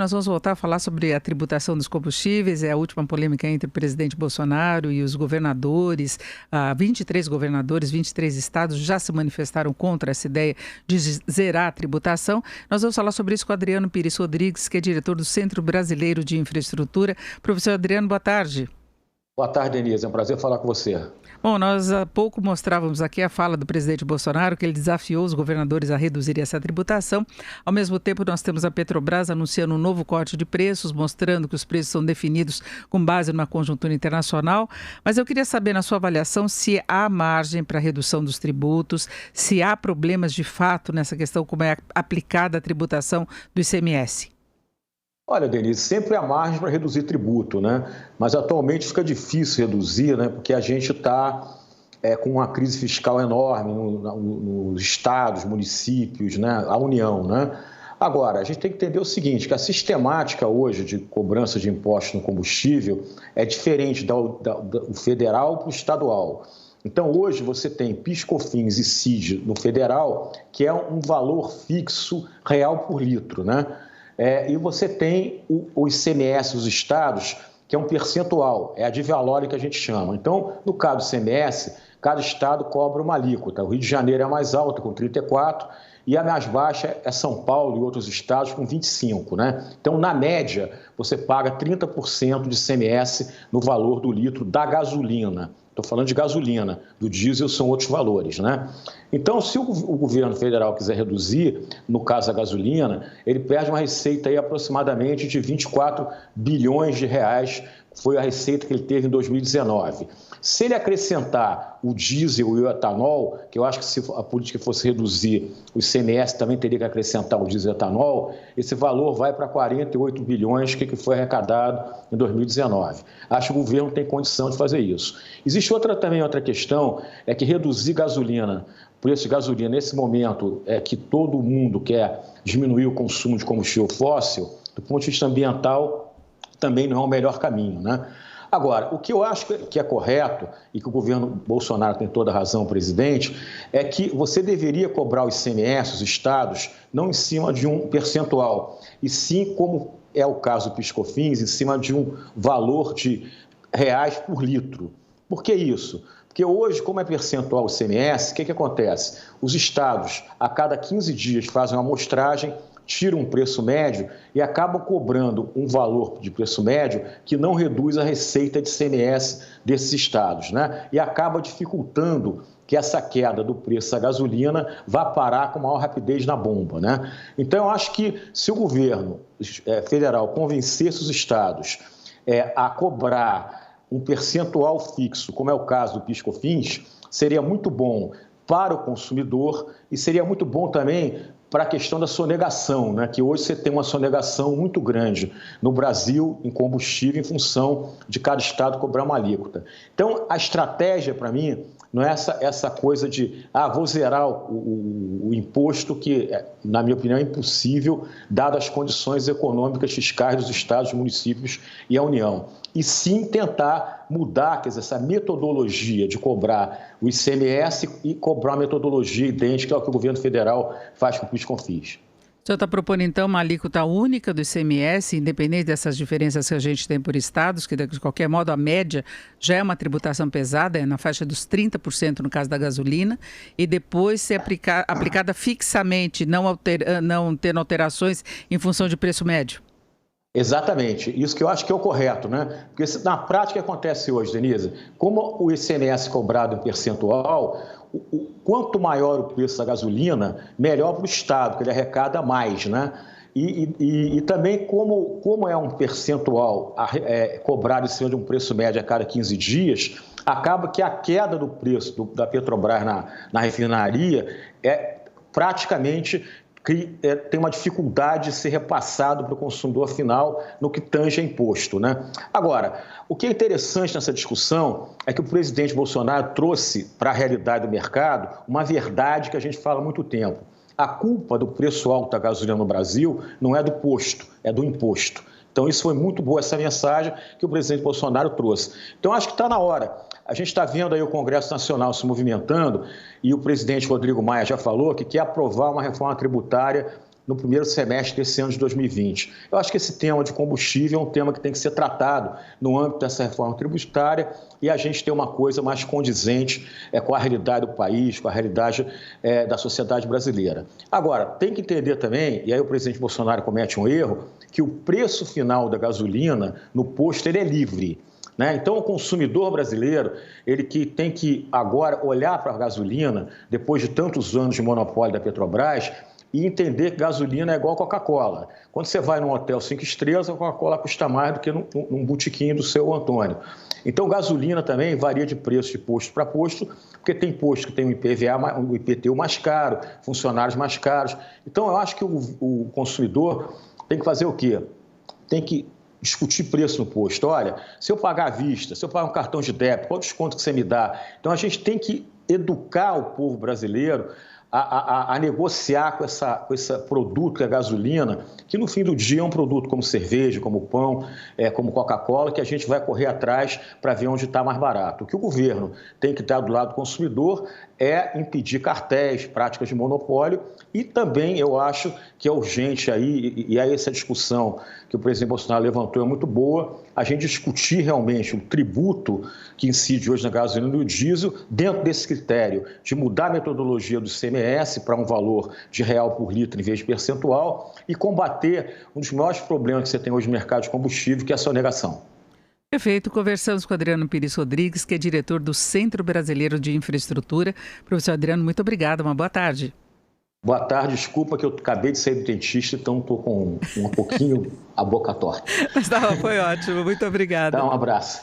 Nós vamos voltar a falar sobre a tributação dos combustíveis, é a última polêmica entre o presidente Bolsonaro e os governadores. 23 governadores, 23 estados já se manifestaram contra essa ideia de zerar a tributação. Nós vamos falar sobre isso com Adriano Pires Rodrigues, que é diretor do Centro Brasileiro de Infraestrutura. Professor Adriano, boa tarde. Boa tarde, Denise. É um prazer falar com você. Bom, nós há pouco mostrávamos aqui a fala do presidente Bolsonaro, que ele desafiou os governadores a reduzir essa tributação. Ao mesmo tempo, nós temos a Petrobras anunciando um novo corte de preços, mostrando que os preços são definidos com base numa conjuntura internacional. Mas eu queria saber, na sua avaliação, se há margem para a redução dos tributos, se há problemas de fato nessa questão, como é aplicada a tributação do ICMS. Olha, Denise, sempre há margem para reduzir tributo, né? Mas atualmente fica difícil reduzir, né? Porque a gente está com uma crise fiscal enorme nos estados, municípios, né? A União, né? Agora, a gente tem que entender o seguinte, que a sistemática hoje de cobrança de impostos no combustível é diferente do federal para o estadual. Então, hoje você tem PIS, COFINS e CID no federal, que é um valor fixo real por litro, né? E você tem o ICMS dos estados, que é um percentual, é a de valor que a gente chama. Então, no caso do ICMS, cada estado cobra uma alíquota. O Rio de Janeiro é a mais alta, com 34%, e a mais baixa é São Paulo e outros estados, com 25%. Né? Então, na média, você paga 30% de ICMS no valor do litro da gasolina. Estou falando de gasolina, do diesel são outros valores, né? Então, se o governo federal quiser reduzir, no caso a gasolina, ele perde uma receita aí aproximadamente de 24 bilhões de reais, foi a receita que ele teve em 2019. Se ele acrescentar o diesel e o etanol, que eu acho que se a política fosse reduzir o ICMS, também teria que acrescentar o diesel e o etanol, esse valor vai para 48 bilhões que foi arrecadado em 2019. Acho que o governo tem condição de fazer isso. Existe também outra questão, é que reduzir gasolina, o preço de gasolina nesse momento é que todo mundo quer diminuir o consumo de combustível fóssil, do ponto de vista ambiental, também não é o melhor caminho, né? Agora, o que eu acho que é correto, e que o governo Bolsonaro tem toda a razão, presidente, é que você deveria cobrar o ICMS, os estados, não em cima de um percentual, e sim, como é o caso do PIS/COFINS, em cima de um valor de reais por litro. Por que isso? Porque hoje, como é percentual o ICMS, o que acontece? Os estados, a cada 15 dias, fazem uma amostragem, tiram um preço médio e acabam cobrando um valor de preço médio que não reduz a receita de ICMS desses estados, né? E acaba dificultando que essa queda do preço da gasolina vá parar com maior rapidez na bomba, né? Então, eu acho que se o governo federal convencesse os estados a cobrar um percentual fixo, como é o caso do PIS/COFINS, seria muito bom para o consumidor e seria muito bom também para a questão da sonegação, né? Que hoje você tem uma sonegação muito grande no Brasil em combustível em função de cada estado cobrar uma alíquota. Então, a estratégia, para mim, não é essa coisa de vou zerar o imposto, que, na minha opinião, é impossível, dadas as condições econômicas fiscais dos estados, municípios e a União. E sim tentar mudar, quer dizer, essa metodologia de cobrar o ICMS e cobrar uma metodologia idêntica ao que o governo federal faz com o PIS/COFINS. O senhor está propondo, então, uma alíquota única do ICMS, independente dessas diferenças que a gente tem por estados, que, de qualquer modo, a média já é uma tributação pesada, é na faixa dos 30% no caso da gasolina, e depois ser aplicada fixamente, não tendo alterações em função de preço médio? Exatamente, isso que eu acho que é o correto, né? Porque na prática o que acontece hoje, Denise, como o ICMS é cobrado em percentual, quanto maior o preço da gasolina, melhor para o Estado, que ele arrecada mais, né? E também como é um percentual cobrado em cima de um preço médio a cada 15 dias, acaba que a queda do preço da Petrobras na refinaria praticamente tem uma dificuldade de ser repassado para o consumidor final no que tange a imposto, né? Agora, o que é interessante nessa discussão é que o presidente Bolsonaro trouxe para a realidade do mercado uma verdade que a gente fala há muito tempo. A culpa do preço alto da gasolina no Brasil não é do posto, é do imposto. Então, isso foi muito boa, essa mensagem que o presidente Bolsonaro trouxe. Então, acho que está na hora. A gente está vendo aí o Congresso Nacional se movimentando e o presidente Rodrigo Maia já falou que quer aprovar uma reforma tributária no primeiro semestre desse ano de 2020. Eu acho que esse tema de combustível é um tema que tem que ser tratado no âmbito dessa reforma tributária e a gente ter uma coisa mais condizente com a realidade do país, com a realidade da sociedade brasileira. Agora, tem que entender também, e aí o presidente Bolsonaro comete um erro, que o preço final da gasolina no posto ele é livre. Então, o consumidor brasileiro, ele que tem que agora olhar para a gasolina, depois de tantos anos de monopólio da Petrobras, e entender que gasolina é igual a Coca-Cola. Quando você vai num hotel 5 estrelas, a Coca-Cola custa mais do que num botequim do seu Antônio. Então, gasolina também varia de preço de posto para posto, porque tem posto que tem um IPVA, um IPTU mais caro, funcionários mais caros. Então, eu acho que o consumidor tem que fazer o quê? Tem que discutir preço no posto. Olha, se eu pagar à vista, se eu pagar um cartão de débito, qual o desconto que você me dá? Então, a gente tem que educar o povo brasileiro a negociar com esse produto, que é a gasolina, que no fim do dia é um produto como cerveja, como pão, como Coca-Cola, que a gente vai correr atrás para ver onde está mais barato. O que o governo tem que dar do lado do consumidor é impedir cartéis, práticas de monopólio e também eu acho que é urgente aí, e aí essa discussão que o presidente Bolsonaro levantou é muito boa, a gente discutir realmente o tributo que incide hoje na gasolina e no diesel dentro desse critério de mudar a metodologia do ICMS para um valor de real por litro em vez de percentual e combater um dos maiores problemas que você tem hoje no mercado de combustível, que é a sonegação. Perfeito, conversamos com Adriano Pires Rodrigues, que é diretor do Centro Brasileiro de Infraestrutura. Professor Adriano, muito obrigada, uma boa tarde. Boa tarde, desculpa que eu acabei de sair do dentista, então estou com um pouquinho a boca torta. Mas foi ótimo, muito obrigada. Dá um abraço.